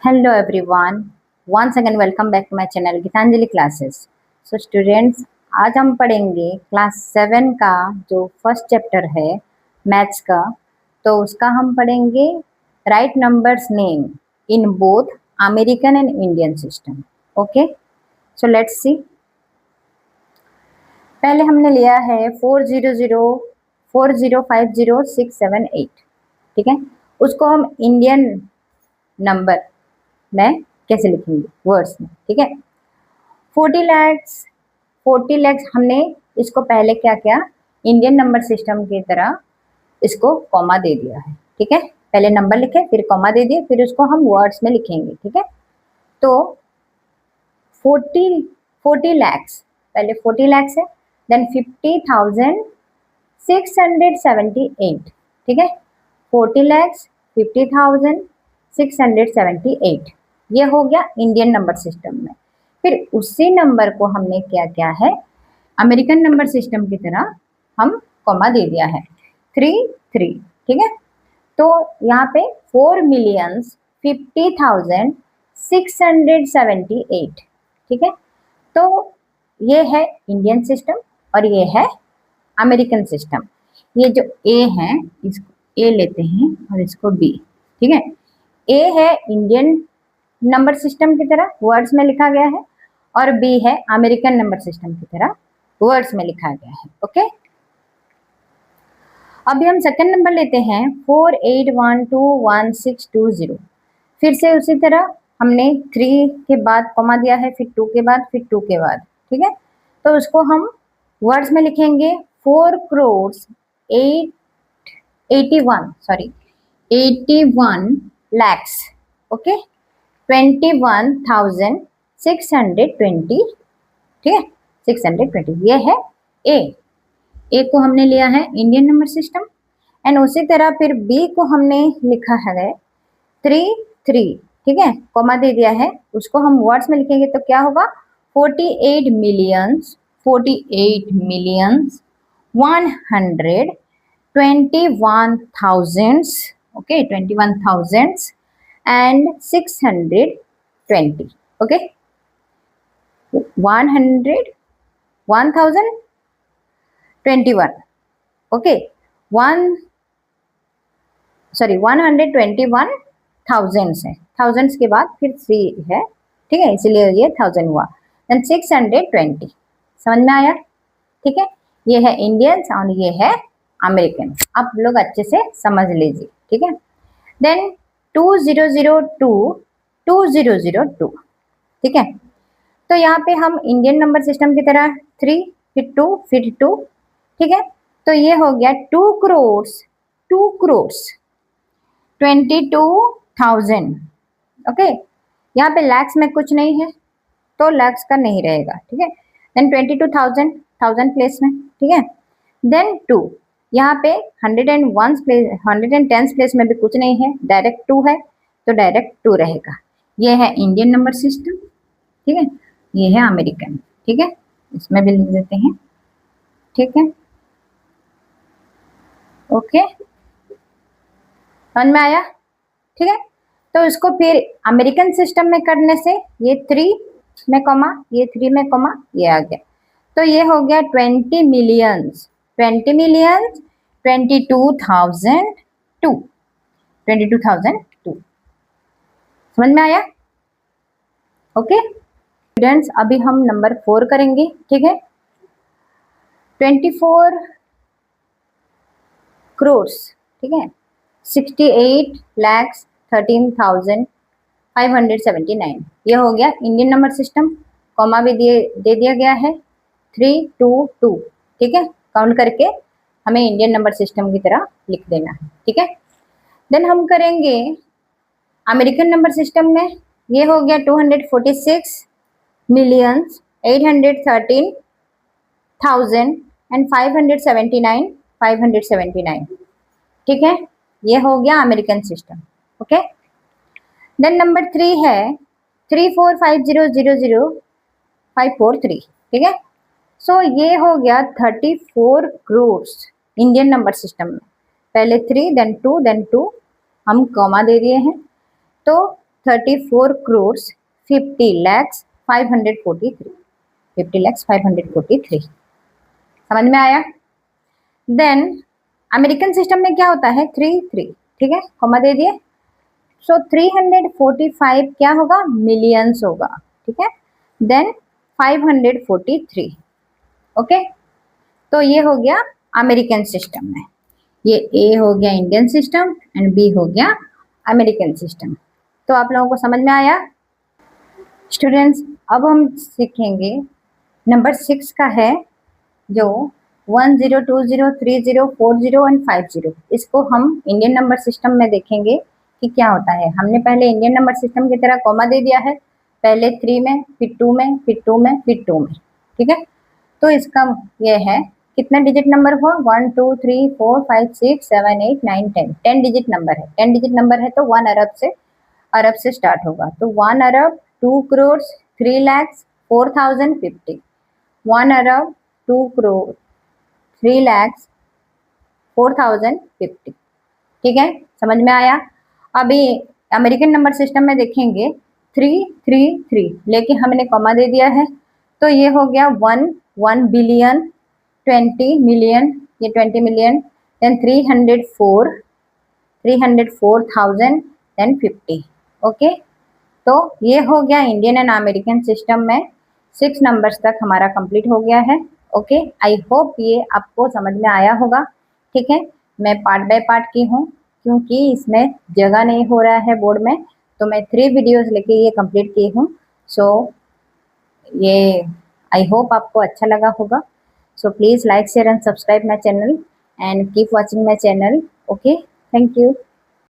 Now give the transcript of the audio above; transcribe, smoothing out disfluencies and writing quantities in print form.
Hello everyone. Once again welcome back to my channel Geetanjali classes. So students, आज हम पढ़ेंगे class 7 का जो फर्स्ट चैप्टर है मैथ्स का. तो उसका हम पढ़ेंगे right numbers name in both American and Indian system. Okay, so let's see. पहले हमने लिया है 400405067 8. ठीक है, उसको हम इंडियन नंबर में कैसे लिखेंगे वर्ड्स में. ठीक है, 40 लैक्स हमने इसको पहले क्या किया, इंडियन नंबर सिस्टम की तरह इसको कॉमा दे दिया है. ठीक है, पहले नंबर लिखे फिर कॉमा दे दिए फिर उसको हम वर्ड्स में लिखेंगे. ठीक है, तो 40 लैक्स, पहले 40 लैक्स है, देन 50,678. ठीक है, 40 लैक्स 50,678 ये हो गया इंडियन नंबर सिस्टम में. फिर उसी नंबर को हमने क्या किया है अमेरिकन नंबर सिस्टम की तरह हम कॉमा दे दिया है 3. ठीक है, तो यहाँ पे 4,50,678. ठीक है, तो ये है इंडियन सिस्टम और ये है अमेरिकन सिस्टम. ये जो ए है इसको ए लेते हैं और इसको बी. ठीक है, ए है इंडियन नंबर सिस्टम की तरह वर्ड्स में लिखा गया है और बी है अमेरिकन नंबर सिस्टम की तरह वर्ड्स में लिखा गया है. ओके, अभी हम सेकंड नंबर लेते हैं 48121620. फिर से उसी तरह हमने 3 के बाद कॉमा दिया है, फिर 2 के बाद, फिर 2 के बाद. ठीक है, तो उसको हम वर्ड्स में लिखेंगे 81 lakhs. ओके, 21,620. ठीक है, 620 ये है ए को हमने लिया है इंडियन नंबर सिस्टम. एंड उसी तरह फिर बी को हमने लिखा है 3. ठीक है, कॉमा दे दिया है, उसको हम वर्ड्स में लिखेंगे तो क्या होगा 48 millions 121,000. Okay, 21,000 and 620. Okay, 121. Okay, 121,000 है, थाउजेंड्स के बाद फिर 3 है. ठीक है, इसलिए ये 1000 हुआ. देन 620. समझ में आया? ठीक है, ये है इंडियंस और ये है अमेरिकन. आप लोग अच्छे से समझ लीजिए. ठीक है, देन 2002. ठीक है, तो यहाँ पे हम इंडियन नंबर सिस्टम की तरह 3 फिर 2 फिर 2. ठीक है, तो ये हो गया 2 crores 22,000. ओके, यहाँ पे लैक्स में कुछ नहीं है तो लैक्स का नहीं रहेगा. ठीक है, देन 22,000 1000 प्लेस में. ठीक है, देन 2, यहाँ पे 110 प्लेस में भी कुछ नहीं है, डायरेक्ट 2 है तो डायरेक्ट 2 रहेगा. ये है इंडियन नंबर सिस्टम. ठीक है, ये है अमेरिकन. ठीक है, इसमें भी लिख देते हैं. ठीक है, ओके, समझ में आया? ठीक है, तो इसको फिर अमेरिकन सिस्टम में करने से ये 3 में कॉमा, ये 3 में कॉमा, ये आ गया. तो ये हो गया 20 millions 22,002. समझ में आया? ओके स्टूडेंट्स, अभी हम नंबर 4 करेंगे. ठीक है, 24 crores. ठीक है, 68,13,579. ये हो गया इंडियन नंबर सिस्टम. कॉमा भी दे दिया गया है 3 2 2. ठीक है, काउंट करके हमें इंडियन नंबर सिस्टम की तरह लिख देना है. ठीक है, देन हम करेंगे अमेरिकन नंबर सिस्टम में. ये हो गया 246,813,579. ठीक है, ये हो गया American system. Okay, then number 3 है 34500543. ठीक है, सो ये हो गया 34 crores इंडियन नंबर सिस्टम में. पहले 3 देन 2 देन 2 हम कॉमा दे दिए हैं तो 34 crores 50 lakhs 543, 50 lakhs 543। समझ में आया? देन अमेरिकन सिस्टम में क्या होता है 3 3, ठीक है, कॉमा दे दिए। सो 345 क्या होगा, मिलियंस होगा, ठीक है। Then 543, okay. तो ये हो गया अमेरिकन सिस्टम में, ये ए हो गया इंडियन सिस्टम एंड बी हो गया अमेरिकन सिस्टम। तो आप लोगों को समझ में आया स्टूडेंट्स? अब हम सीखेंगे नंबर 6 का है जो 1 0 2 0 3 0 4 0 एंड 5 0। इसको हम इंडियन नंबर सिस्टम में देखेंगे कि क्या होता है। हमने पहले इंडियन नंबर सिस्टम की तरह कॉमा दे दिया है, पहले 3 में, फिर 2 में, फिर 2 में, फिर 2 में, ठीक है। तो इसका ये है कितना डिजिट नंबर हुआ, 1 2 3 4 5 6 7 8 9 10, 10 डिजिट नंबर है। 10 डिजिट नंबर है तो 1 अरब से स्टार्ट होगा। तो 1 अरब 2 करोड़ 3 lakhs 4050, 1 अरब 2 करोड़ 3 lakhs 4050, ठीक है, समझ में आया? अभी अमेरिकन नंबर सिस्टम में देखेंगे 333 लेके हमने कॉमा दे दिया है, तो ये हो गया 1 बिलियन 20 मिलियन, ये 20 मिलियन, देन 304,000 देन 50, ओके। तो ये हो गया इंडियन एंड अमेरिकन सिस्टम में 6 नंबर्स तक हमारा कंप्लीट हो गया है, ओके। आई होप ये आपको समझ में आया होगा, ठीक है। मैं पार्ट बाय पार्ट की हूँ क्योंकि इसमें जगह नहीं हो रहा है बोर्ड में, तो मैं 3 वीडियोस लेके ये कंप्लीट की हूँ। सो ये आई होप आपको अच्छा लगा होगा। So please like share and subscribe my channel and keep watching my channel, okay, thank you।